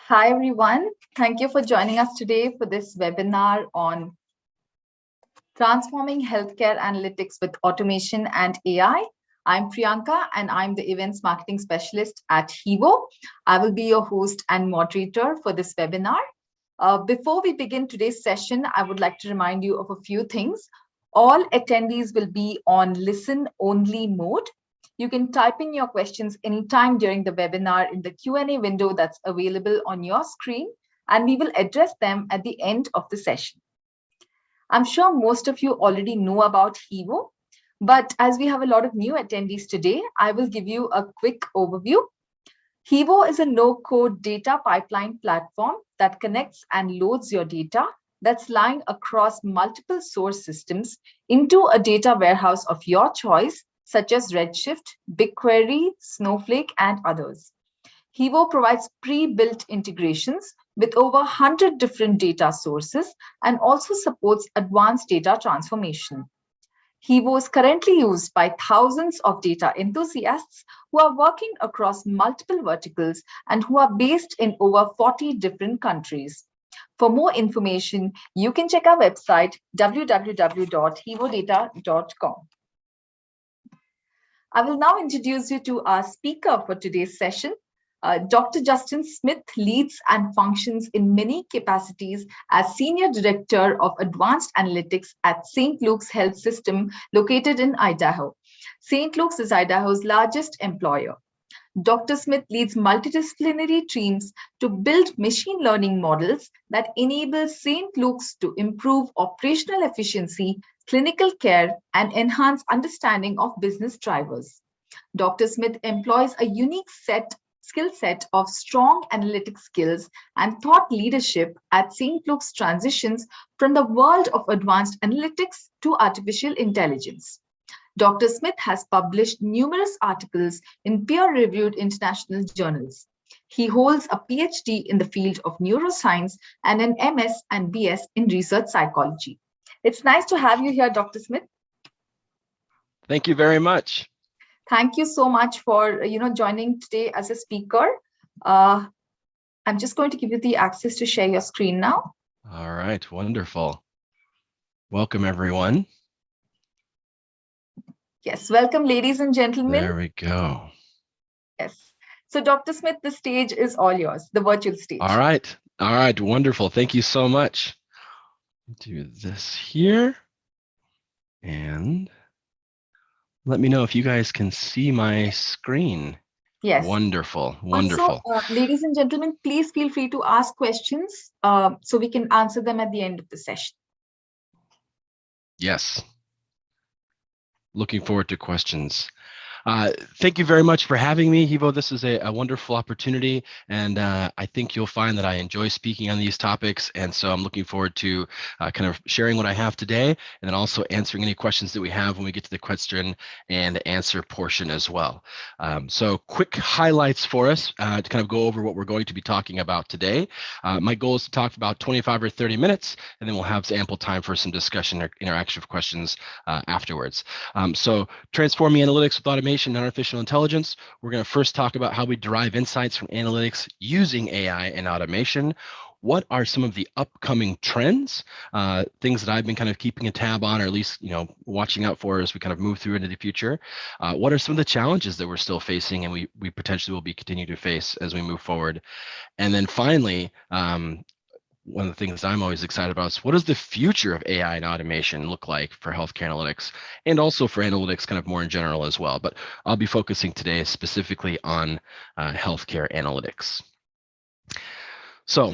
Hi, everyone. Thank you for joining us today for this webinar on transforming healthcare analytics with automation and AI. I'm Priyanka, and I'm the events marketing specialist at Hivo. I will be your host and moderator for this webinar. Before we begin today's session, I would like to remind you of a few things. All attendees will be on listen-only mode. You can type in your questions anytime during the webinar in the Q&A window that's available on your screen, and we will address them at the end of the session. I'm sure most of you already know about Hivo, but as we have a lot of new attendees today, I will give you a quick overview. Hivo is a no-code data pipeline platform that connects and loads your data that's lying across multiple source systems into a data warehouse of your choice, such as Redshift, BigQuery, Snowflake, and others. Hivo provides pre-built integrations with over 100 different data sources and also supports advanced data transformation. Hivo is currently used by thousands of data enthusiasts who are working across multiple verticals and who are based in over 40 different countries. For more information, you can check our website www.hivodata.com. I will now introduce you to our speaker for today's session. Dr. Justin Smith leads and functions in many capacities as Senior Director of Advanced Analytics at St. Luke's Health System located in Idaho. St. Luke's is Idaho's largest employer. Dr. Smith leads multidisciplinary teams to build machine learning models that enable St. Luke's to improve operational efficiency, clinical care, and enhance understanding of business drivers. Dr. Smith employs a unique skill set of strong analytic skills and thought leadership at St. Luke's transitions from the world of advanced analytics to artificial intelligence. Dr. Smith has published numerous articles in peer-reviewed international journals. He holds a PhD in the field of neuroscience and an MS and BS in research psychology. It's nice to have you here, Dr. Smith. Thank you very much. Thank you so much for joining today as a speaker. I'm just going to give you the access to share your screen now. All right, wonderful. Welcome, everyone. Yes, welcome, ladies and gentlemen. There we go. Yes. So, Dr. Smith, the stage is all yours, the virtual stage. All right, wonderful. Thank you so much. Do this here. And let me know if you guys can see my screen. Yes. Wonderful, wonderful. Also, ladies and gentlemen, please feel free to ask questions so we can answer them at the end of the session. Yes. Looking forward to questions. Thank you very much for having me, Hivo. This is a wonderful opportunity, and I think you'll find that I enjoy speaking on these topics, and so I'm looking forward to kind of sharing what I have today, and then also answering any questions that we have when we get to the question and answer portion as well. So quick highlights for us to kind of go over what we're going to be talking about today. My goal is to talk for about 25 or 30 minutes, and then we'll have ample time for some discussion or interaction of questions afterwards. So transforming analytics with automation and artificial intelligence. We're going to first talk about how we derive insights from analytics using AI and automation. What are some of the upcoming trends, things that I've been kind of keeping a tab on, or at least watching out for as we kind of move through into the future? What are some of the challenges that we're still facing and we potentially will be continuing to face as we move forward? And then finally, one of the things I'm always excited about is what does the future of AI and automation look like for healthcare analytics, and also for analytics kind of more in general as well. But I'll be focusing today specifically on healthcare analytics. So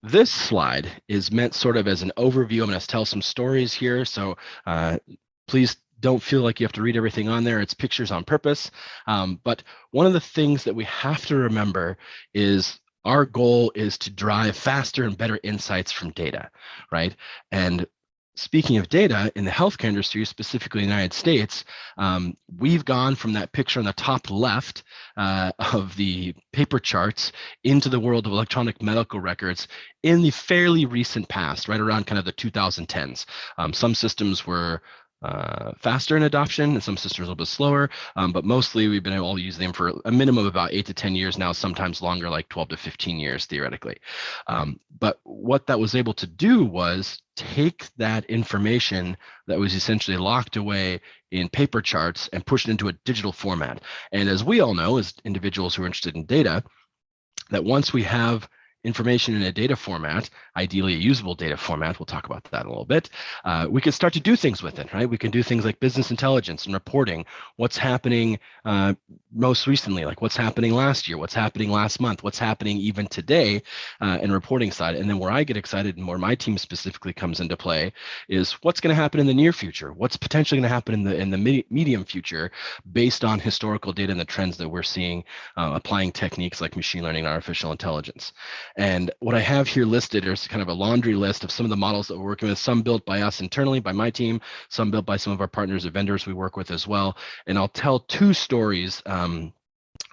this slide is meant sort of as an overview. I'm going to tell some stories here. So please don't feel like you have to read everything on there. It's pictures on purpose. But one of the things that we have to remember is our goal is to drive faster and better insights from data, right? And speaking of data in the healthcare industry, specifically in the United States, we've gone from that picture on the top left of the paper charts into the world of electronic medical records in the fairly recent past, right around kind of the 2010s. Some systems were faster in adoption, and some systems a little bit slower. But mostly we've been able to use them for a minimum of about 8 to 10 years now, sometimes longer, like 12 to 15 years theoretically. But what that was able to do was take that information that was essentially locked away in paper charts and push it into a digital format. And as we all know, as individuals who are interested in data, that once we have information in a data format, ideally a usable data format, we'll talk about that in a little bit, we can start to do things with it, right? We can do things like business intelligence and reporting, what's happening most recently, like what's happening last year, what's happening last month, what's happening even today in reporting side. And then where I get excited and where my team specifically comes into play is what's going to happen in the near future, what's potentially going to happen in the medium future based on historical data and the trends that we're seeing, applying techniques like machine learning and artificial intelligence. And what I have here listed is kind of a laundry list of some of the models that we're working with, some built by us internally, by my team, some built by some of our partners or vendors we work with as well. And I'll tell two stories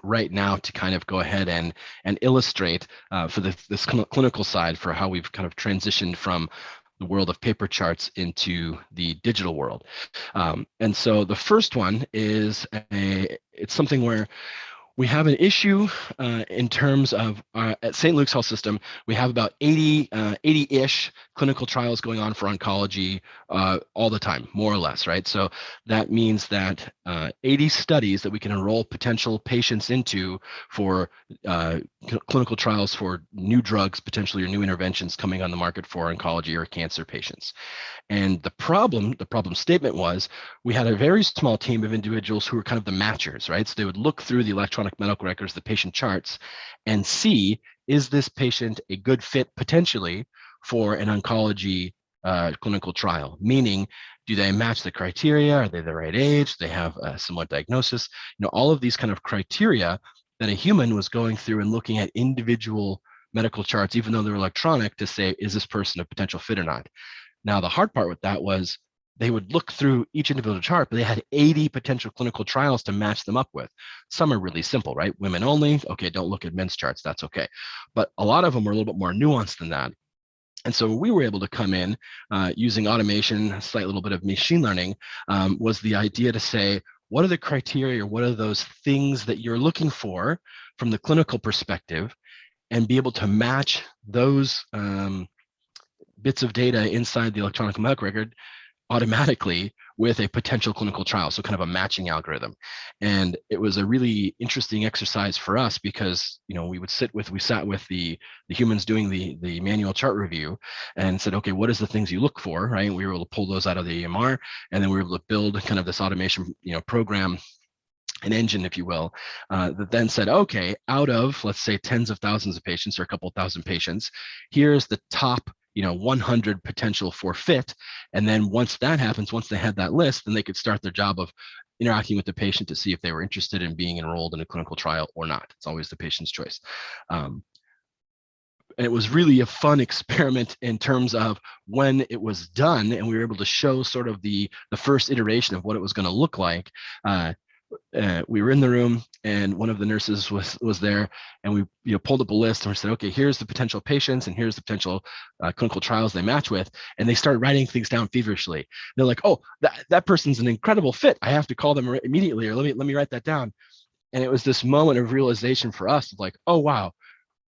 right now to kind of go ahead and illustrate for this clinical side for how we've kind of transitioned from the world of paper charts into the digital world. And so the first one is it's something where we have an issue in terms of at St. Luke's Health System, we have about 80-ish clinical trials going on for oncology all the time, more or less, right? So that means that 80 studies that we can enroll potential patients into for clinical trials for new drugs, potentially, or new interventions coming on the market for oncology or cancer patients. And the problem statement was we had a very small team of individuals who were kind of the matchers, right? So they would look through the electronic medical records, the patient charts, and see, is this patient a good fit potentially for an oncology clinical trial? Meaning, do they match the criteria? Are they the right age? Do they have a similar diagnosis? All of these kind of criteria that a human was going through and looking at individual medical charts, even though they're electronic, to say, is this person a potential fit or not? Now, the hard part with that was they would look through each individual chart, but they had 80 potential clinical trials to match them up with. Some are really simple, right? Women only. Okay, don't look at men's charts. That's okay. But a lot of them were a little bit more nuanced than that. And so we were able to come in using automation, a slight little bit of machine learning, was the idea to say, what are the criteria, what are those things that you're looking for from the clinical perspective, and be able to match those bits of data inside the electronic medical record automatically with a potential clinical trial. So kind of a matching algorithm. And it was a really interesting exercise for us because, we sat with the humans doing the manual chart review and said, okay, what is the things you look for, right? And we were able to pull those out of the EMR, and then we were able to build kind of this automation, program, an engine, if you will, that then said, okay, out of, let's say, tens of thousands of patients or a couple thousand patients, here's the top 100 potential for fit. And then once that happens, once they had that list, then they could start their job of interacting with the patient to see if they were interested in being enrolled in a clinical trial or not. It's always the patient's choice. And it was really a fun experiment in terms of when it was done, and we were able to show sort of the first iteration of what it was going to look like. We were in the room, and one of the nurses was there, and we pulled up a list, and we said, okay, here's the potential patients, and here's the potential clinical trials they match with, and they started writing things down feverishly. They're like, oh, that person's an incredible fit. I have to call them immediately, or let me write that down. And it was this moment of realization for us, of like, oh wow,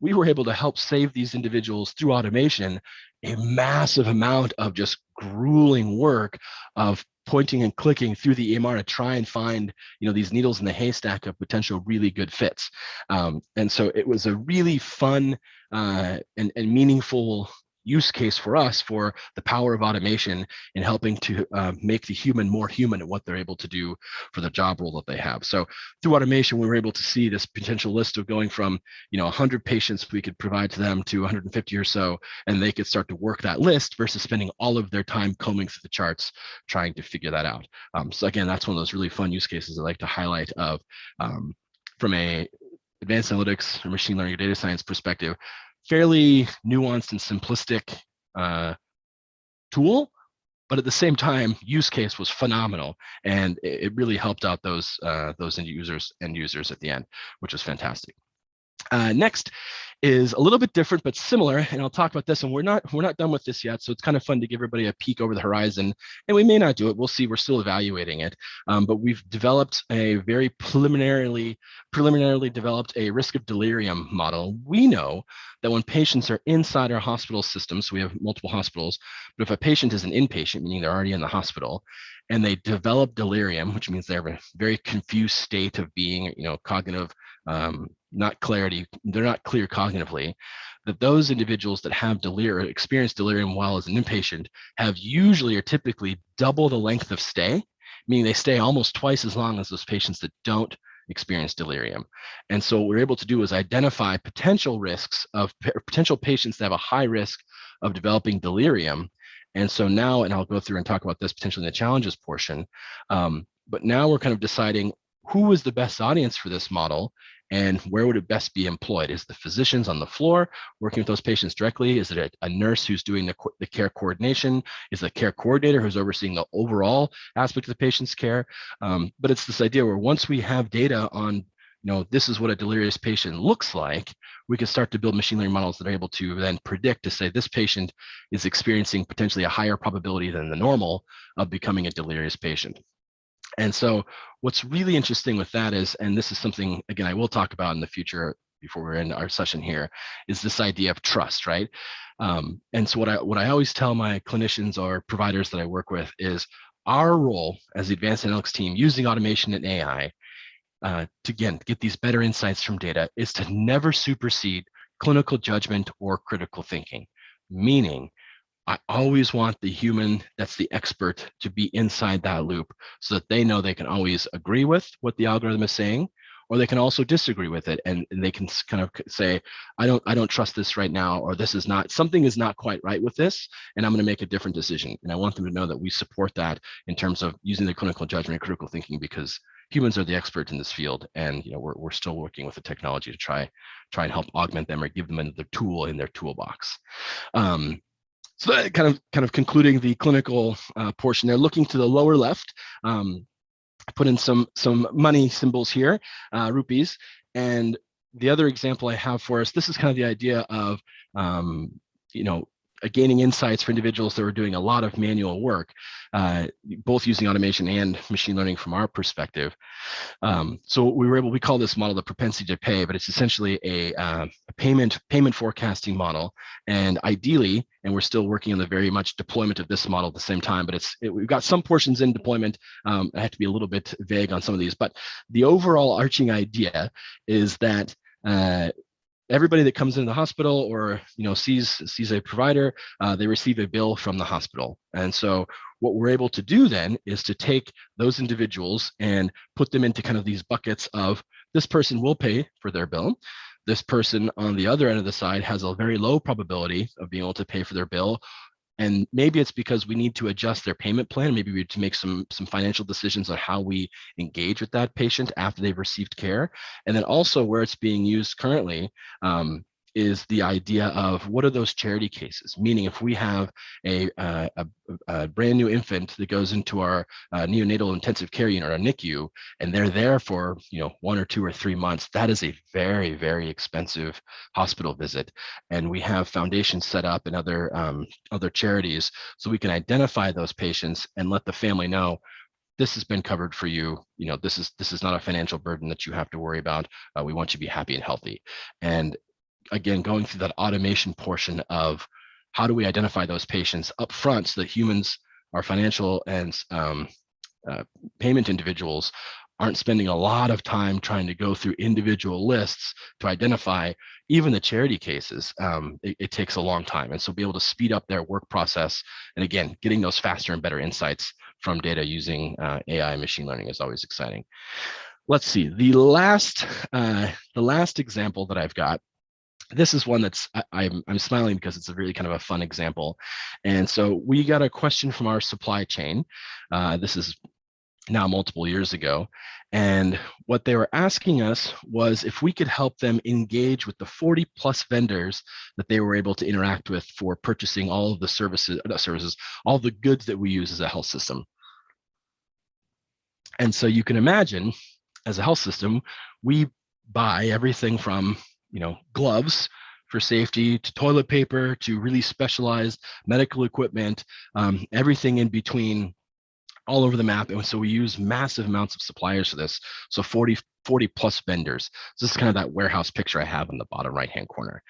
we were able to help save these individuals through automation a massive amount of just grueling work of pointing and clicking through the EMR to try and find, these needles in the haystack of potential really good fits. And so it was a really fun and meaningful use case for us for the power of automation in helping to make the human more human at what they're able to do for the job role that they have. So through automation, we were able to see this potential list of going from 100 patients we could provide to them to 150 or so, and they could start to work that list versus spending all of their time combing through the charts trying to figure that out. So again, that's one of those really fun use cases I like to highlight of from a advanced analytics or machine learning or data science perspective, fairly nuanced and simplistic tool, but at the same time, use case was phenomenal, and it really helped out those end users at the end, which was fantastic. Next is a little bit different but similar, and I'll talk about this. And we're not done with this yet, so it's kind of fun to give everybody a peek over the horizon. And we may not do it. We'll see. We're still evaluating it, but we've developed a very preliminarily developed a risk of delirium model. We know that when patients are inside our hospital systems, so we have multiple hospitals, but if a patient is an inpatient, meaning they're already in the hospital, and they develop delirium, which means they have a very confused state of being, cognitive, not clarity, they're not clear cognitively, that those individuals that have delirium, experience delirium while as an inpatient, have usually or typically double the length of stay, meaning they stay almost twice as long as those patients that don't experience delirium. And so what we're able to do is identify potential risks of potential patients that have a high risk of developing delirium. And so now, and I'll go through and talk about this potentially in the challenges portion, but now we're kind of deciding who is the best audience for this model and where would it best be employed? Is the physicians on the floor working with those patients directly? Is it a nurse who's doing the care coordination? Is it a care coordinator who's overseeing the overall aspect of the patient's care? But it's this idea where once we have data on, this is what a delirious patient looks like, we can start to build machine learning models that are able to then predict to say this patient is experiencing potentially a higher probability than the normal of becoming a delirious patient. And so what's really interesting with that is, and this is something, again, I will talk about in the future before we're in our session here, is this idea of trust, right? And so what I always tell my clinicians or providers that I work with is our role as the advanced analytics team using automation and AI to, again, get these better insights from data is to never supersede clinical judgment or critical thinking, meaning I always want the human that's the expert to be inside that loop so that they know they can always agree with what the algorithm is saying, or they can also disagree with it, and they can kind of say, I don't trust this right now, or this is not, something is not quite right with this, and I'm going to make a different decision. And I want them to know that we support that in terms of using the clinical judgment and critical thinking, because humans are the experts in this field, and we're still working with the technology to try and help augment them or give them another tool in their toolbox. So that kind of concluding the clinical portion there. Looking to the lower left, I put in some money symbols here, rupees, and the other example I have for us. This is kind of the idea of gaining insights for individuals that are doing a lot of manual work, both using automation and machine learning from our perspective. So we call this model the propensity to pay, but it's essentially a payment forecasting model. And ideally, and we're still working on the very much deployment of this model at the same time, but we've got some portions in deployment. I have to be a little bit vague on some of these, but the overall arching idea is that everybody that comes into the hospital or sees a provider, they receive a bill from the hospital. And so what we're able to do then is to take those individuals and put them into kind of these buckets of, this person will pay for their bill. This person on the other end of the side has a very low probability of being able to pay for their bill. And maybe it's because we need to adjust their payment plan. Maybe we need to make some financial decisions on how we engage with that patient after they've received care. And then also where it's being used currently is the idea of, what are those charity cases? Meaning, if we have a brand new infant that goes into our neonatal intensive care unit, or a NICU, and they're there for 1 or 2 or 3 months, that is a very, very expensive hospital visit. And we have foundations set up and other charities, so we can identify those patients and let the family know, this has been covered for you. This is not a financial burden that you have to worry about. We want you to be happy and healthy. And again, going through that automation portion of, how do we identify those patients up front so that humans, our financial and payment individuals, aren't spending a lot of time trying to go through individual lists to identify even the charity cases. It takes a long time. And so be able to speed up their work process. And again, getting those faster and better insights from data using AI and machine learning is always exciting. Let's see, the last example that I've got, this is one that's I'm smiling because it's a really kind of a fun example. And so we got a question from our supply chain. This is now multiple years ago. And what they were asking us was if we could help them engage with the 40 plus vendors that they were able to interact with for purchasing all of the all the goods that we use as a health system. And so you can imagine, as a health system, we buy everything from gloves for safety, to toilet paper, to really specialized medical equipment, everything in between, all over the map. And so we use massive amounts of suppliers for this. So 40 plus vendors. So this is kind of that warehouse picture I have in the bottom right-hand corner.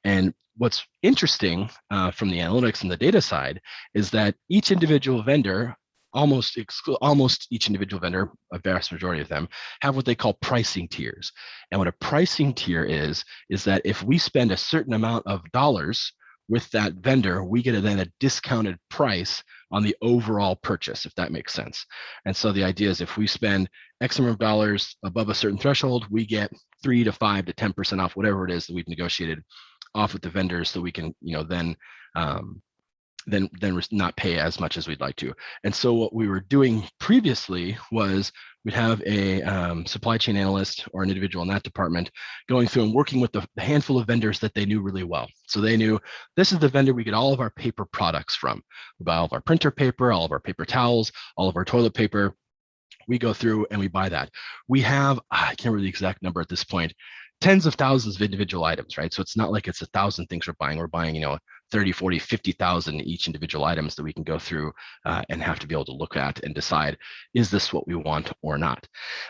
And what's interesting from the analytics and the data side is that each individual vendor, almost each individual vendor, a vast majority of them, have what they call pricing tiers. And what a pricing tier is that if we spend a certain amount of dollars with that vendor, we get then a discounted price on the overall purchase, if that makes sense. And so the idea is if we spend X amount of dollars above a certain threshold, we get 3 to 5 to 10% off whatever it is that we've negotiated off with the vendors, so we can then not pay as much as we'd like to. And so what we were doing previously was we'd have a supply chain analyst or an individual in that department going through and working with the handful of vendors that they knew really well. So they knew this is the vendor we get all of our paper products from. We buy all of our printer paper, all of our paper towels, all of our toilet paper. We go through and we buy that. We have, I can't remember the exact number at this point, tens of thousands of individual items, right? So it's not like it's 1,000 things we're buying. We're buying, 30, 40, 50,000 each individual items that we can go through and have to be able to look at and decide, is this what we want or not?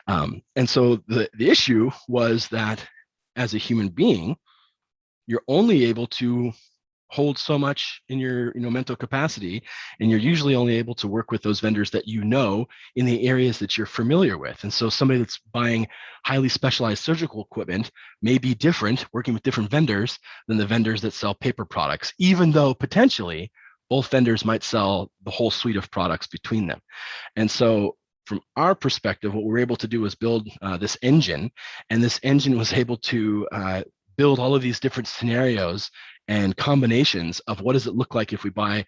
And so the issue was that as a human being, you're only able to hold so much in your mental capacity, and you're usually only able to work with those vendors that in the areas that you're familiar with. And so somebody that's buying highly specialized surgical equipment may be different, working with different vendors than the vendors that sell paper products, even though potentially both vendors might sell the whole suite of products between them. And so from our perspective, what we're able to do is build this engine, and this engine was able to build all of these different scenarios and combinations of what does it look like if we buy,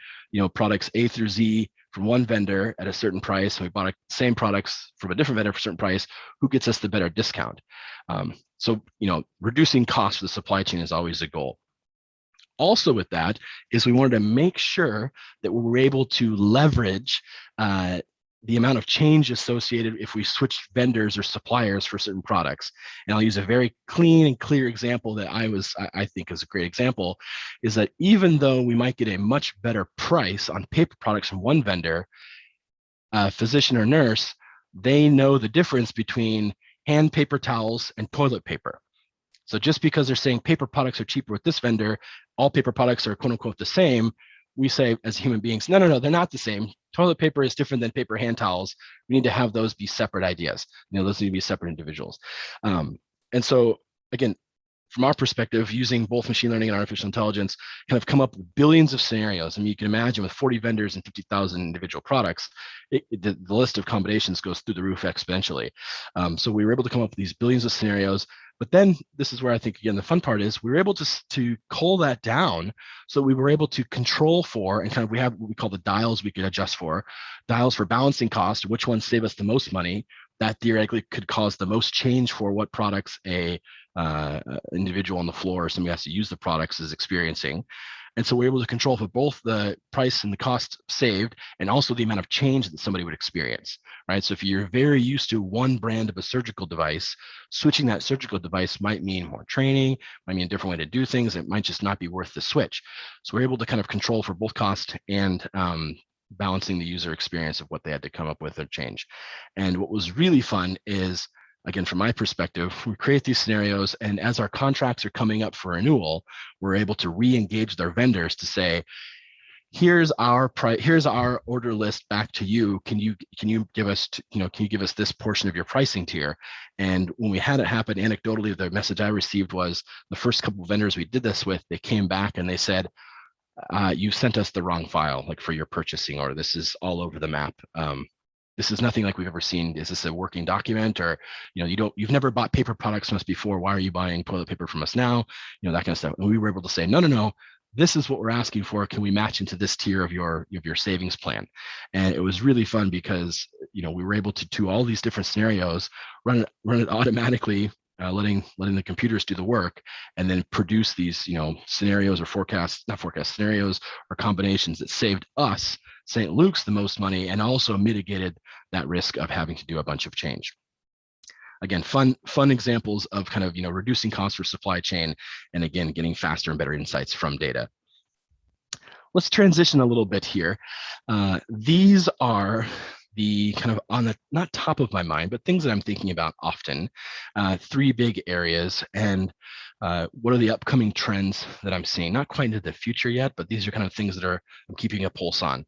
products A through Z from one vendor at a certain price, and we bought the same products from a different vendor for a certain price, who gets us the better discount? So reducing costs for the supply chain is always a goal. Also with that is we wanted to make sure that we were able to leverage the amount of change associated if we switch vendors or suppliers for certain products. And I'll use a very clean and clear example that I think is a great example, is that even though we might get a much better price on paper products from one vendor, a physician or nurse, they know the difference between hand paper towels and toilet paper. So just because they're saying paper products are cheaper with this vendor, all paper products are quote unquote the same, we say as human beings, no, they're not the same. Toilet paper is different than paper hand towels. We need to have those be separate ideas. Those need to be separate individuals. And so again, from our perspective, using both machine learning and artificial intelligence, kind of come up with billions of scenarios. I mean, you can imagine with 40 vendors and 50,000 individual products, the list of combinations goes through the roof exponentially. So we were able to come up with these billions of scenarios. But then this is where I think, again, the fun part is we were able to cull that down, so we were able to control for, and kind of we have what we call the dials we could adjust for, dials for balancing cost, which ones save us the most money, that theoretically could cause the most change for what products a individual on the floor or somebody who has to use the products is experiencing. And so we're able to control for both the price and the cost saved, and also the amount of change that somebody would experience, right? So if you're very used to one brand of a surgical device, switching that surgical device might mean more training, might mean a different way to do things. It might just not be worth the switch. So we're able to kind of control for both cost and balancing the user experience of what they had to come up with or change. And what was really fun is, again, from my perspective, we create these scenarios, and as our contracts are coming up for renewal, we're able to re-engage their vendors to say, here's our price, here's our order list back to you. Can you give us, can you give us this portion of your pricing tier? And when we had it happen, anecdotally, the message I received was the first couple of vendors we did this with, they came back and they said, you sent us the wrong file, like for your purchasing order. This is all over the map. This is nothing like we've ever seen. Is this a working document? Or, you've never bought paper products from us before. Why are you buying toilet paper from us now? That kind of stuff. And we were able to say, no, this is what we're asking for. Can we match into this tier of your savings plan? And it was really fun because, we were able to do all these different scenarios, run it automatically, letting the computers do the work, and then produce these scenarios or scenarios or combinations that saved us, St. Luke's, the most money, and also mitigated that risk of having to do a bunch of change. again, fun examples of kind of, reducing costs for supply chain, and again, getting faster and better insights from data. Let's transition a little bit here. These are the kind of on the not top of my mind, but things that I'm thinking about often. Three big areas, and what are the upcoming trends that I'm seeing? Not quite into the future yet, but these are kind of things that I'm keeping a pulse on.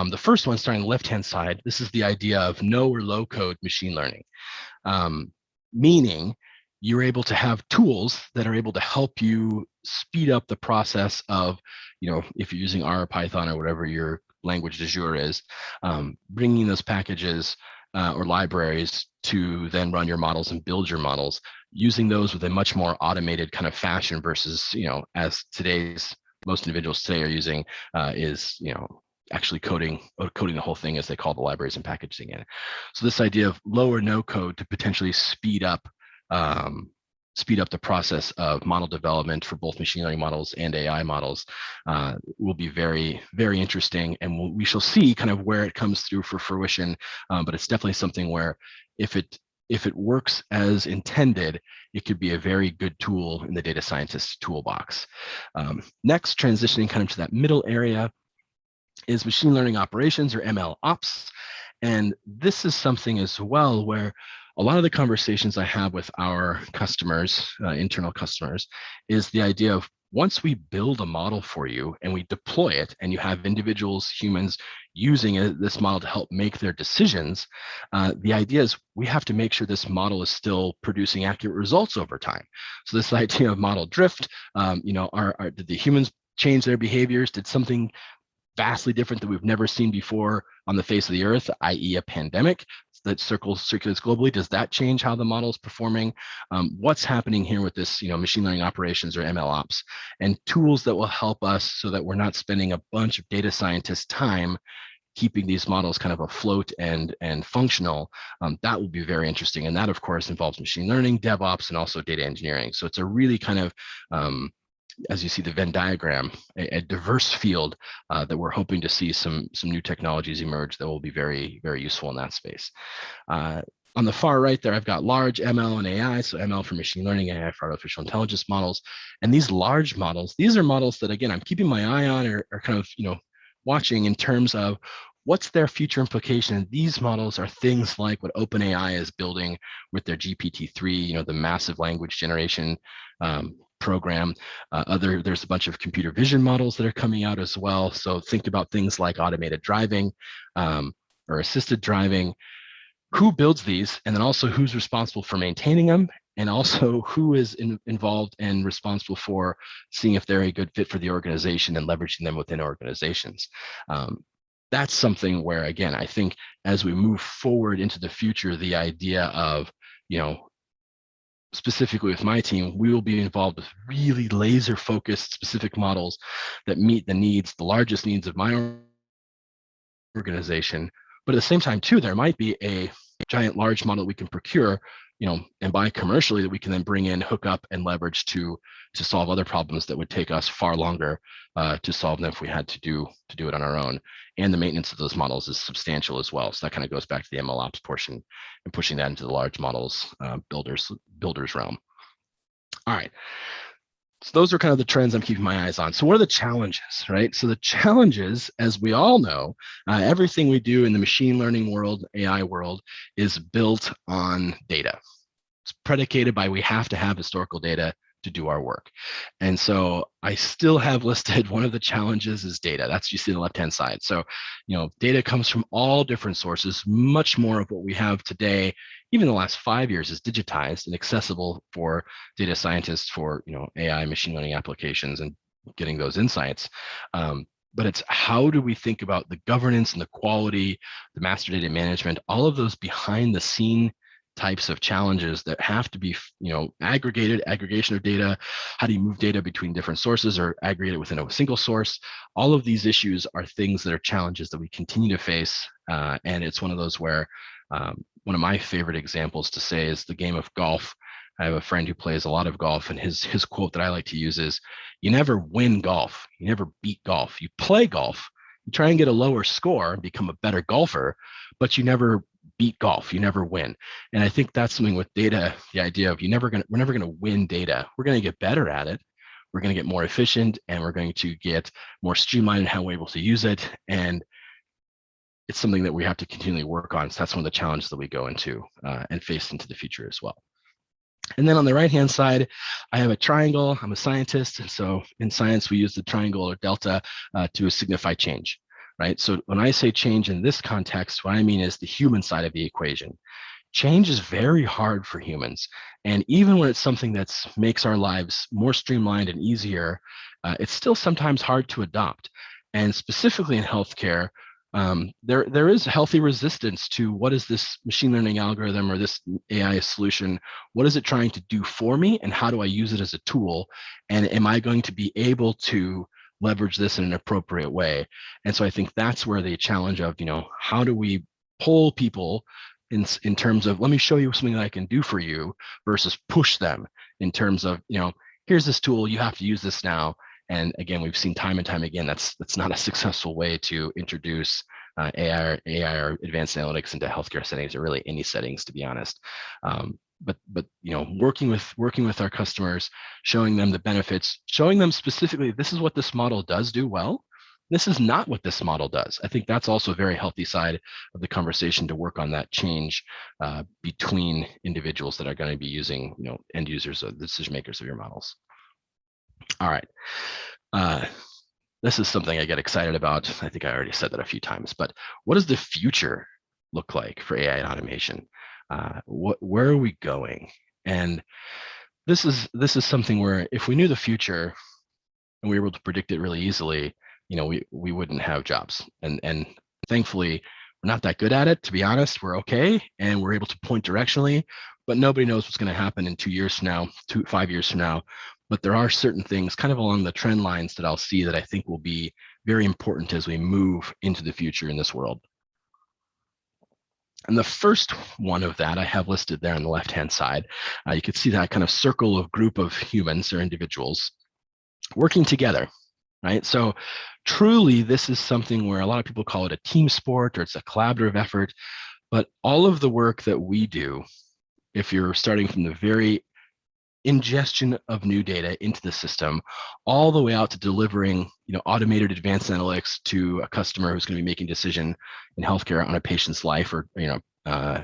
The first one, starting on the left-hand side, this is the idea of no or low code machine learning, meaning you're able to have tools that are able to help you speed up the process of, if you're using R or Python or whatever your language du jour is, bringing those packages or libraries to then run your models and build your models, using those with a much more automated kind of fashion versus, as today's most individuals today are using, is, actually coding the whole thing, as they call the libraries and packaging in. So this idea of low or no code to potentially speed up the process of model development for both machine learning models and AI models will be very, very interesting, and we shall see kind of where it comes through for fruition. But it's definitely something where if it works as intended, it could be a very good tool in the data scientist's toolbox. Next, transitioning kind of to that middle area is machine learning operations, or ML ops. And this is something as well where a lot of the conversations I have with our customers, internal customers, is the idea of, once we build a model for you and we deploy it, and you have individuals, humans, using this model to help make their decisions, the idea is we have to make sure this model is still producing accurate results over time. So this idea of model drift, did the humans change their behaviors? Did something vastly different that we've never seen before on the face of the earth, i.e. a pandemic that circulates globally? Does that change how the model is performing? What's happening here with this, machine learning operations, or ML ops, and tools that will help us so that we're not spending a bunch of data scientists' time keeping these models kind of afloat and functional. That will be very interesting. And that, of course, involves machine learning, DevOps, and also data engineering. So it's a really kind of, as you see the Venn diagram, a diverse field that we're hoping to see some new technologies emerge that will be very, very useful in that space. On the far right there, I've got large ML and AI. So ML for machine learning, AI for artificial intelligence models. And these large models, these are models that, again, I'm keeping my eye on, or kind of, watching in terms of what's their future implication. These models are things like what OpenAI is building with their GPT-3, the massive language generation program. There's a bunch of computer vision models that are coming out as well. So think about things like automated driving or assisted driving. Who builds these, and then also who's responsible for maintaining them, and also who is involved and responsible for seeing if they're a good fit for the organization and leveraging them within organizations. That's something where, again, I think as we move forward into the future, the idea of, specifically with my team, we will be involved with really laser focused specific models that meet the largest needs of my organization. But at the same time too, there might be a giant large model that we can procure, and buy commercially, that we can then bring in, hook up, and leverage to solve other problems that would take us far longer to solve them if we had to do it on our own. And the maintenance of those models is substantial as well. So that kind of goes back to the ML ops portion and pushing that into the large models builders realm. All right. So those are kind of the trends I'm keeping my eyes on. So what are the challenges, right? So the challenges, as we all know, everything we do in the machine learning world, AI world, is built on data. It's predicated by, we have to have historical data to do our work. And so I still have listed, one of the challenges is data. That's, you see the left-hand side. So, data comes from all different sources. Much more of what we have today, even the last 5 years, is digitized and accessible for data scientists for, AI machine learning applications and getting those insights. But it's, how do we think about the governance and the quality, the master data management, all of those behind the scene types of challenges that have to be, aggregation of data. How do you move data between different sources or aggregate it within a single source? All of these issues are things that are challenges that we continue to face. And it's one of those where, one of my favorite examples to say is the game of golf. I have a friend who plays a lot of golf, and his quote that I like to use is, you never win golf. You never beat golf. You play golf. You try and get a lower score and become a better golfer, but you never beat golf. You never win. And I think that's something with data, the idea of we're never going to win data. We're going to get better at it. We're going to get more efficient, and we're going to get more streamlined in how we're able to use it. And it's something that we have to continually work on. So that's one of the challenges that we go into and face into the future as well. And then on the right-hand side, I have a triangle. I'm a scientist. And so in science, we use the triangle or delta to signify change, right? So when I say change in this context, what I mean is the human side of the equation. Change is very hard for humans. And even when it's something that makes our lives more streamlined and easier, it's still sometimes hard to adopt. And specifically in healthcare, there is healthy resistance to what is this machine learning algorithm or this AI solution? What is it trying to do for me, and how do I use it as a tool? And am I going to be able to leverage this in an appropriate way? And so I think that's where the challenge of, how do we pull people in terms of, let me show you something that I can do for you, versus push them in terms of, here's this tool, you have to use this now. And again, we've seen time and time again, that's not a successful way to introduce AI or advanced analytics into healthcare settings, or really any settings, to be honest. But working with our customers, showing them the benefits, showing them specifically, this is what this model does do well. This is not what this model does. I think that's also a very healthy side of the conversation, to work on that change between individuals that are going to be using, end users or the decision makers of your models. All right. This is something I get excited about. I think I already said that a few times, but what does the future look like for AI and automation? Where are we going? And this is something where, if we knew the future and we were able to predict it really easily, we wouldn't have jobs. And thankfully, we're not that good at it, to be honest. We're okay, and we're able to point directionally, but nobody knows what's going to happen in 2 years from now, 5 years from now. But there are certain things kind of along the trend lines that I'll see that I think will be very important as we move into the future in this world. And the first one of that I have listed there on the left-hand side. You can see that kind of circle of group of humans or individuals working together, right? So truly, this is something where a lot of people call it a team sport, or it's a collaborative effort. But all of the work that we do, if you're starting from the very ingestion of new data into the system, all the way out to delivering, automated advanced analytics to a customer who's going to be making decision in healthcare on a patient's life, or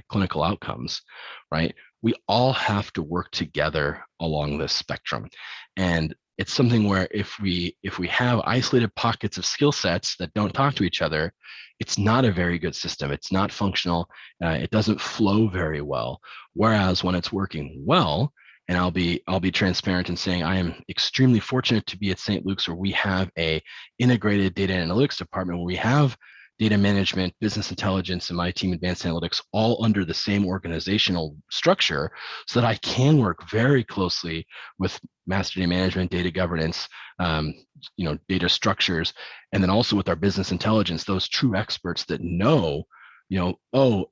clinical outcomes, right? We all have to work together along this spectrum. And it's something where if we have isolated pockets of skill sets that don't talk to each other, it's not a very good system. It's not functional. It doesn't flow very well. Whereas when it's working well, and I'll be transparent in saying I am extremely fortunate to be at St. Luke's, where we have a integrated data analytics department, where we have data management, business intelligence, and my team, advanced analytics, all under the same organizational structure, so that I can work very closely with master data management, data governance, data structures, and then also with our business intelligence, those true experts that know,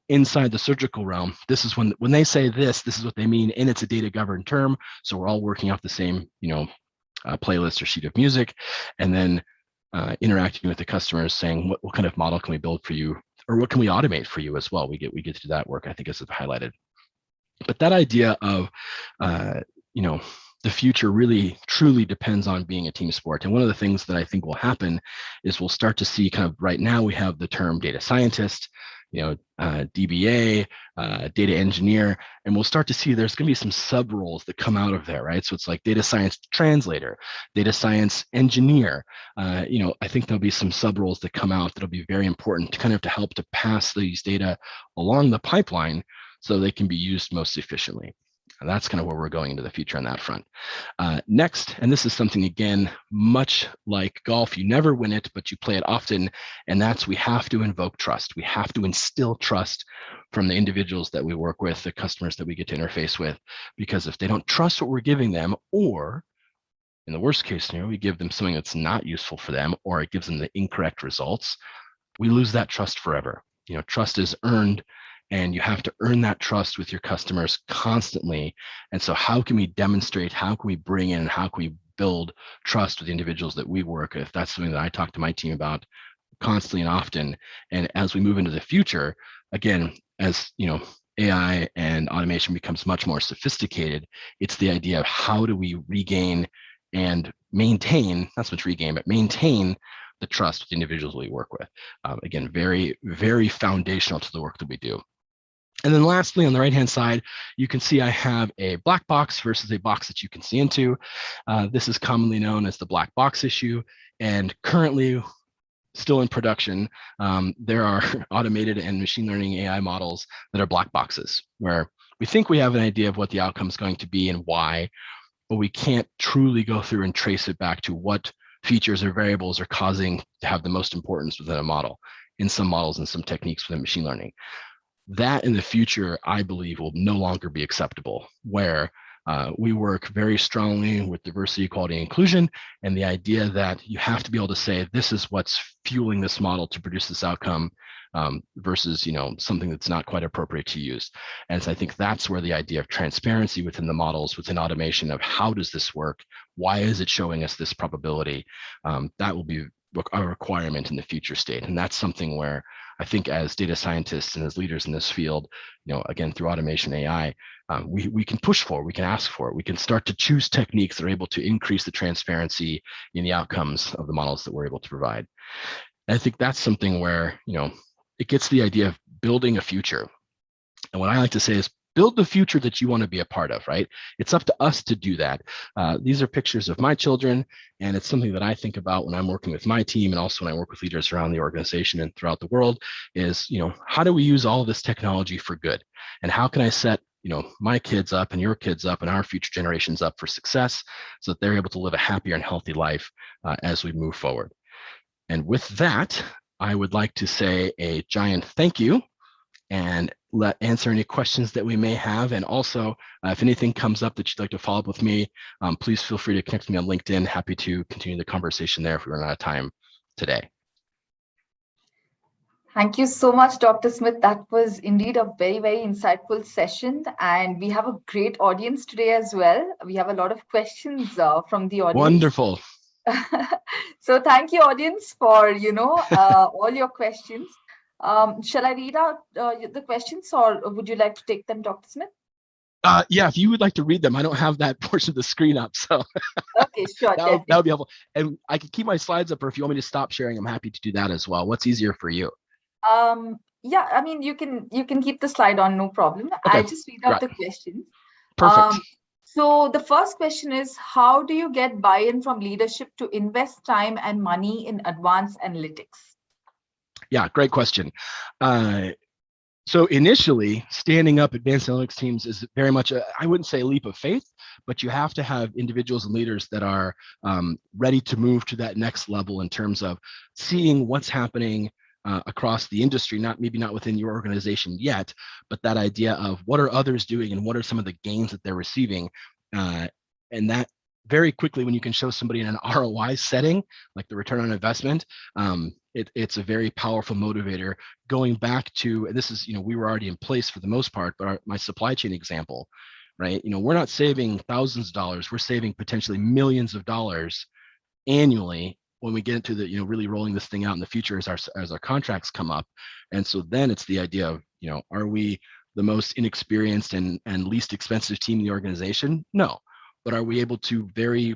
inside the surgical realm, this is when they say this is what they mean, and it's a data governed term. So we're all working off the same, playlist or sheet of music, and then interacting with the customers, saying what kind of model can we build for you, or what can we automate for you as well. We get to do that work, I think, is highlighted. But that idea of the future really truly depends on being a team sport. And one of the things that I think will happen is we'll start to see, kind of right now we have the term data scientist, DBA, data engineer, and we'll start to see there's going to be some sub roles that come out of there, right? So it's like data science translator, data science engineer. I think there'll be some sub roles that come out that'll be very important to kind of to help to pass these data along the pipeline so they can be used most efficiently. And that's kind of where we're going into the future on that front. Next, and this is something, again, much like golf, you never win it, but you play it often, and that's we have to invoke trust. We have to instill trust from the individuals that we work with, the customers that we get to interface with, because if they don't trust what we're giving them, or in the worst case scenario, we give them something that's not useful for them, or it gives them the incorrect results, we lose that trust forever. Trust is earned, and you have to earn that trust with your customers constantly. And so how can we demonstrate, how can we bring in, how can we build trust with the individuals that we work with? That's something that I talk to my team about constantly and often. And as we move into the future, again, as AI and automation becomes much more sophisticated, it's the idea of how do we regain and maintain, not so much regain, but maintain the trust with the individuals we work with. Again, very, very foundational to the work that we do. And then lastly, on the right-hand side, you can see I have a black box versus a box that you can see into. This is commonly known as the black box issue. And currently, still in production, there are automated and machine learning AI models that are black boxes, where we think we have an idea of what the outcome is going to be and why, but we can't truly go through and trace it back to what features or variables are causing to have the most importance within a model, in some models and some techniques within machine learning. That in the future, I believe, will no longer be acceptable, where we work very strongly with diversity, equality, and inclusion, and the idea that you have to be able to say, this is what's fueling this model to produce this outcome, versus something that's not quite appropriate to use. And so I think that's where the idea of transparency within the models, within automation, of how does this work, why is it showing us this probability, that will be a requirement in the future state. And that's something where I think as data scientists and as leaders in this field, again, through automation AI, we can push for it, we can ask for it, we can start to choose techniques that are able to increase the transparency in the outcomes of the models that we're able to provide. And I think that's something where, it gets the idea of building a future. And what I like to say is build the future that you want to be a part of, right? It's up to us to do that. These are pictures of my children, and it's something that I think about when I'm working with my team, and also when I work with leaders around the organization and throughout the world is, how do we use all of this technology for good? And how can I set my kids up and your kids up and our future generations up for success so that they're able to live a happier and healthy life as we move forward? And with that, I would like to say a giant thank you and answer any questions that we may have. And also, if anything comes up that you'd like to follow up with me, please feel free to connect with me on LinkedIn. Happy to continue the conversation there if we run out of time today. Thank you so much, Dr. Smith. That was indeed a very, very insightful session. And we have a great audience today as well. We have a lot of questions from the audience. Wonderful. So thank you, audience, for all your questions. Shall I read out the questions, or would you like to take them, Dr. Smith? Yeah, if you would like to read them, I don't have that portion of the screen up, so okay, sure. that would be helpful. And I can keep my slides up, or if you want me to stop sharing, I'm happy to do that as well. What's easier for you? Yeah, I mean, you can keep the slide on, no problem. Okay, I'll just read out the questions. Perfect. So the first question is, how do you get buy-in from leadership to invest time and money in advanced analytics? Yeah, great question. So initially, standing up advanced analytics teams is very much I wouldn't say a leap of faith, but you have to have individuals and leaders that are ready to move to that next level in terms of seeing what's happening across the industry, maybe not within your organization yet, but that idea of what are others doing and what are some of the gains that they're receiving. And that very quickly, when you can show somebody in an ROI setting, like the return on investment, it's a very powerful motivator. Going back to, and this is, we were already in place for the most part, but my supply chain example, right? We're not saving thousands of dollars, we're saving potentially millions of dollars annually when we get into the, really rolling this thing out in the future as our contracts come up. And so then it's the idea of, are we the most inexperienced and least expensive team in the organization? No. But are we able to very,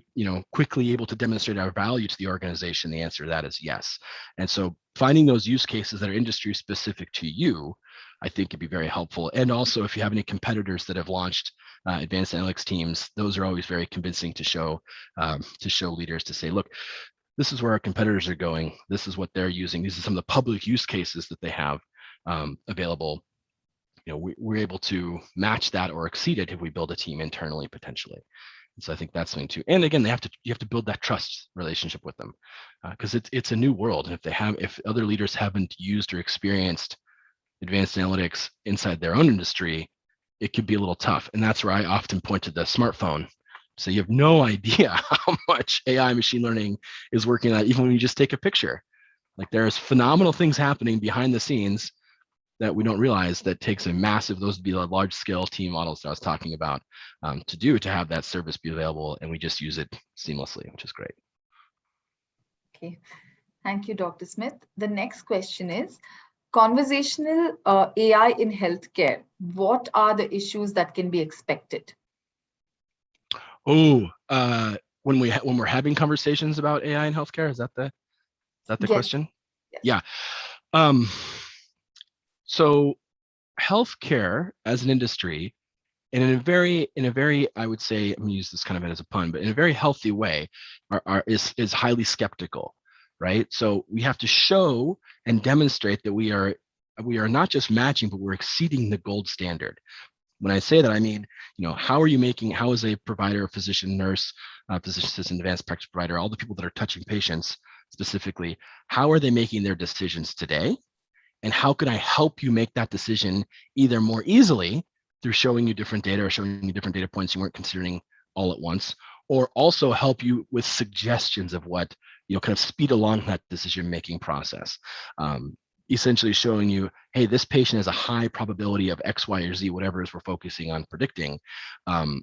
quickly able to demonstrate our value to the organization? The answer to that is yes. And so finding those use cases that are industry specific to you, I think could be very helpful. And also, if you have any competitors that have launched advanced analytics teams, those are always very convincing to show leaders, to say, look, this is where our competitors are going. This is what they're using. These are some of the public use cases that they have available. We're able to match that or exceed it if we build a team internally, potentially. And so I think that's something too. And again, you have to build that trust relationship with them, because it's a new world. And if other leaders haven't used or experienced advanced analytics inside their own industry, it could be a little tough. And that's where I often point to the smartphone. So you have no idea how much AI machine learning is working on, even when you just take a picture. Like, there's phenomenal things happening behind the scenes that we don't realize that takes a massive, those would be the large scale team models that I was talking about, to have that service be available, and we just use it seamlessly, which is great. Okay, thank you, Dr. Smith. The next question is, Conversational AI in healthcare. What are the issues that can be expected? Oh, when we're having conversations about AI in healthcare, is that the Yes, question? yes. Yeah. Um, so healthcare as an industry, and in a very, I would say, I'm gonna use this kind of as a pun, but in a very healthy way, is highly skeptical, right? So we have to show and demonstrate that we are not just matching, but we're exceeding the gold standard. When I say that, I mean, how is a provider, a physician, nurse, physician assistant, advanced practice provider, all the people that are touching patients specifically, how are they making their decisions today? And how can I help you make that decision either more easily through showing you different data or showing you different data points you weren't considering all at once, or also help you with suggestions of what, kind of speed along that decision making process. Essentially showing you, hey, this patient has a high probability of X, Y, or Z, whatever it is we're focusing on predicting. Um,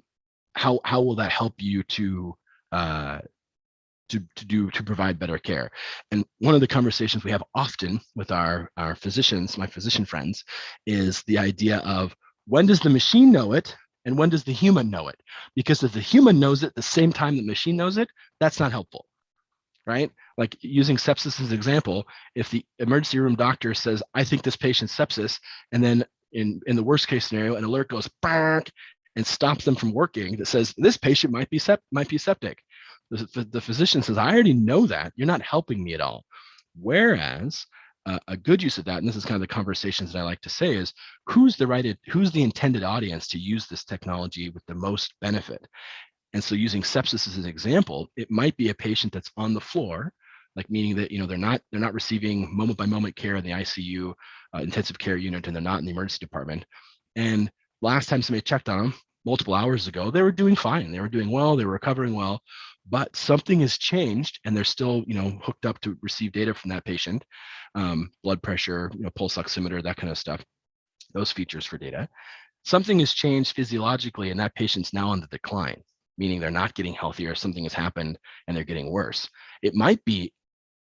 how will that help you uh, to provide better care? And one of the conversations we have often with our physicians, my physician friends, is the idea of, when does the machine know it and when does the human know it? Because if the human knows it at the same time the machine knows it, that's not helpful, right? Like, using sepsis as an example, if the emergency room doctor says, I think this patient's sepsis, and then in the worst case scenario, an alert goes bark and stops them from working that says this patient might be septic. The physician says, I already know that. You're not helping me at all. Whereas a good use of that, and this is kind of the conversations that I like to say, is who's the intended audience to use this technology with the most benefit. And so, using sepsis as an example, it might be a patient that's on the floor, like, meaning that, they're not receiving moment by moment care in the ICU, intensive care unit, and they're not in the emergency department. And last time somebody checked on them multiple hours ago, they were doing fine. They were doing well. They were recovering well, but something has changed, and they're still, hooked up to receive data from that patient, blood pressure, pulse oximeter, that kind of stuff. Those features for data. Something has changed physiologically, and that patient's now on the decline, meaning they're not getting healthier, something has happened and they're getting worse. It might be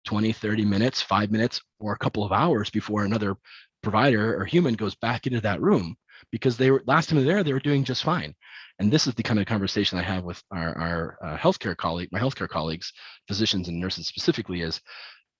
20, 30 minutes, 5 minutes, or a couple of hours before another provider or human goes back into that room, because they were, last time they were doing just fine. And this is the kind of conversation I have with our my healthcare colleagues, physicians and nurses specifically, is,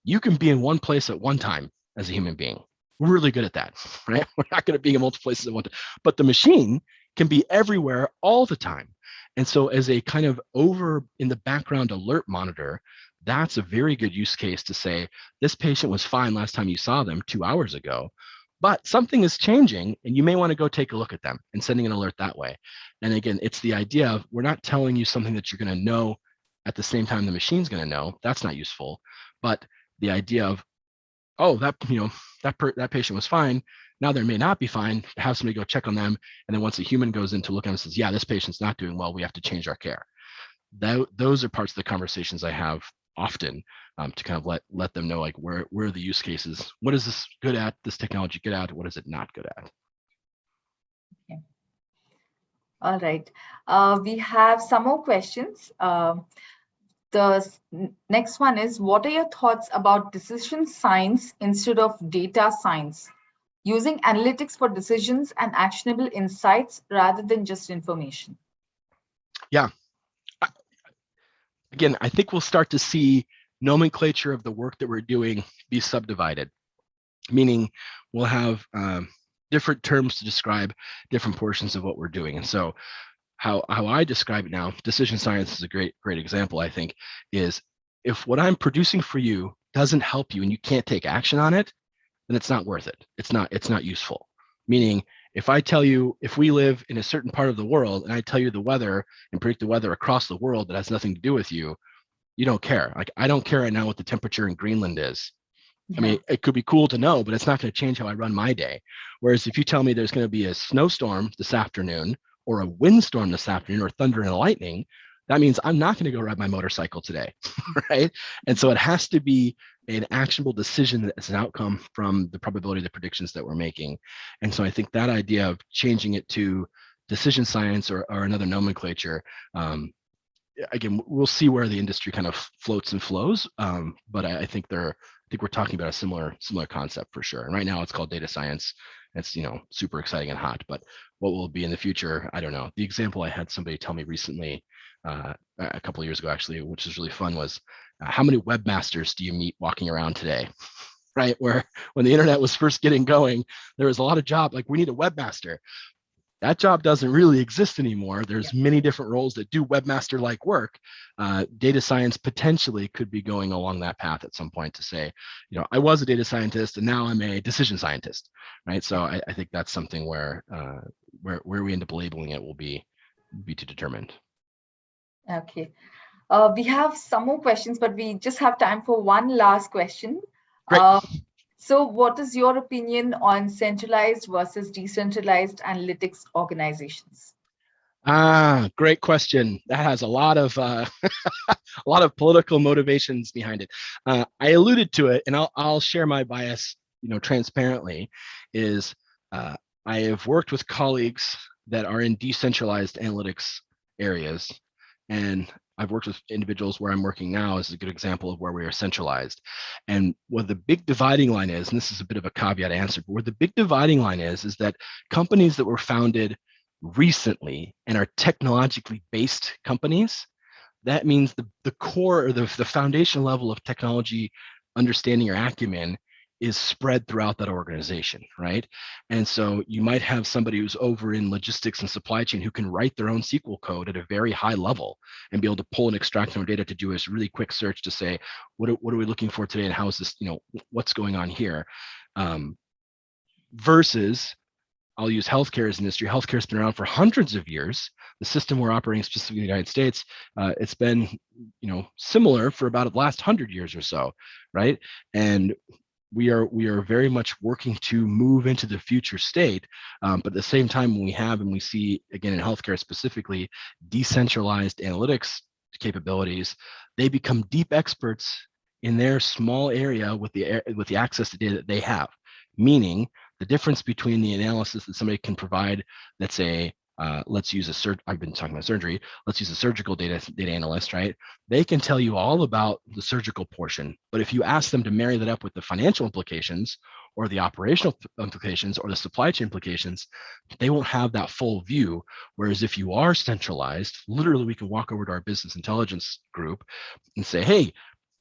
you can be in one place at one time as a human being. We're really good at that, right? We're not going to be in multiple places at one time, but the machine can be everywhere all the time. And so, as a kind of over in the background alert monitor, that's a very good use case to say, this patient was fine last time you saw them 2 hours ago, but something is changing and you may want to go take a look at them, and sending an alert that way. And again, it's the idea of, we're not telling you something that you're going to know at the same time the machine's going to know. That's not useful. But the idea of, oh, that patient was fine, now they may not be fine, have somebody go check on them, and then once a human goes in to look at them and says, yeah, this patient's not doing well, we have to change our care. Those are parts of the conversations I have often, to kind of let them know, like, where are the use cases, what is this good at, this technology good at, what is it not good at. Okay. All right. We have some more questions. The next one is, what are your thoughts about decision science instead of data science? Using analytics for decisions and actionable insights rather than just information. Yeah. Again, I think we'll start to see nomenclature of the work that we're doing be subdivided, meaning we'll have different terms to describe different portions of what we're doing. And so, how I describe it now, decision science is a great example, I think, is, if what I'm producing for you doesn't help you and you can't take action on it, then it's not worth it. It's not useful. Meaning, if we live in a certain part of the world and I tell you the weather and predict the weather across the world that has nothing to do with you, you don't care. Like, I don't care right now what the temperature in Greenland is. I Yeah. mean, it could be cool to know, but it's not going to change how I run my day. Whereas if you tell me there's going to be a snowstorm this afternoon, or a windstorm this afternoon, or thunder and lightning, that means I'm not going to go ride my motorcycle today, right? And so, it has to be an actionable decision that's an outcome from the probability of the predictions that we're making. And so, I think that idea of changing it to decision science, or another nomenclature, again, we'll see where the industry kind of floats and flows. But I think think we're talking about a similar concept for sure. And right now it's called data science. It's super exciting and hot, but what will it be in the future? I don't know. The example I had somebody tell me recently, a couple of years ago actually, which is really fun, was how many webmasters do you meet walking around today? Right, where when the internet was first getting going, there was a lot of job like we need a webmaster. That job doesn't really exist anymore. Yeah. There's many different roles that do webmaster like work. Data science potentially could be going along that path at some point to say, I was a data scientist and now I'm a decision scientist, right? So I think that's something where we end up labeling it will be to determined. Okay. We have some more questions, but we just have time for one last question. Great. Uh, so, what is your opinion on centralized versus decentralized analytics organizations? Great question. That has a lot of a lot of political motivations behind it. I alluded to it, and I'll share my bias, transparently. Is I have worked with colleagues that are in decentralized analytics areas, and I've worked with individuals where I'm working now is a good example of where we are centralized. And what the big dividing line is, and this is a bit of a caveat answer, but where the big dividing line is that companies that were founded recently and are technologically based companies, that means the core or the foundation level of technology understanding or acumen is spread throughout that organization, right? And so you might have somebody who's over in logistics and supply chain who can write their own SQL code at a very high level and be able to pull and extract some data to do a really quick search to say, what are we looking for today and how is this, what's going on here? Versus I'll use healthcare as an industry. Healthcare has been around for hundreds of years. The system we're operating specifically in the United States, it's been, similar for about the last 100 years or so, right? And we are very much working to move into the future state, but at the same time, when we see again in healthcare specifically decentralized analytics capabilities, they become deep experts in their small area with the access to data that they have. Meaning, the difference between the analysis that somebody can provide, let's say, let's use I've been talking about surgery. Let's use a surgical data analyst, right? They can tell you all about the surgical portion, but if you ask them to marry that up with the financial implications or the operational implications or the supply chain implications, they won't have that full view. Whereas if you are centralized, literally we can walk over to our business intelligence group and say, hey,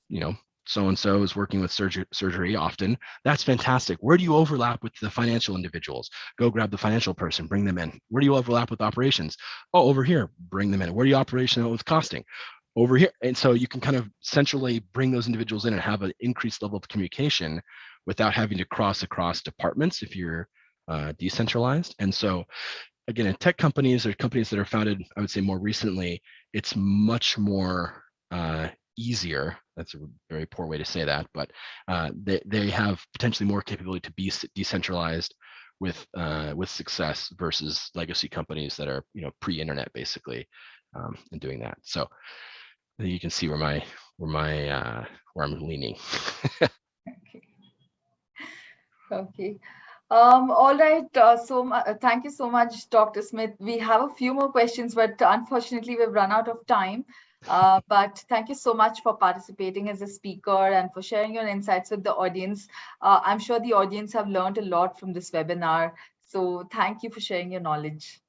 you know, so and so is working with surgery often. That's fantastic. Where do you overlap with the financial individuals? Go grab the financial person, bring them in. Where do you overlap with operations? Oh, over here, bring them in. Where do you operational with costing? Over here. And so you can kind of centrally bring those individuals in and have an increased level of communication without having to cross across departments if you're decentralized. And so again, in tech companies or companies that are founded, I would say more recently, it's much more easier. That's a very poor way to say that, but they have potentially more capability to be decentralized with success versus legacy companies that are pre-internet basically, and doing that. So you can see where I'm leaning. Okay. Okay. All right. Thank you so much, Dr. Smith. We have a few more questions, but unfortunately, we've run out of time. But thank you so much for participating as a speaker and for sharing your insights with the audience. I'm sure the audience have learned a lot from this webinar. So thank you for sharing your knowledge.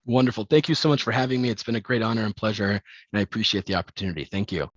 Wonderful. Thank you so much for having me. It's been a great honor and pleasure, and I appreciate the opportunity. Thank you.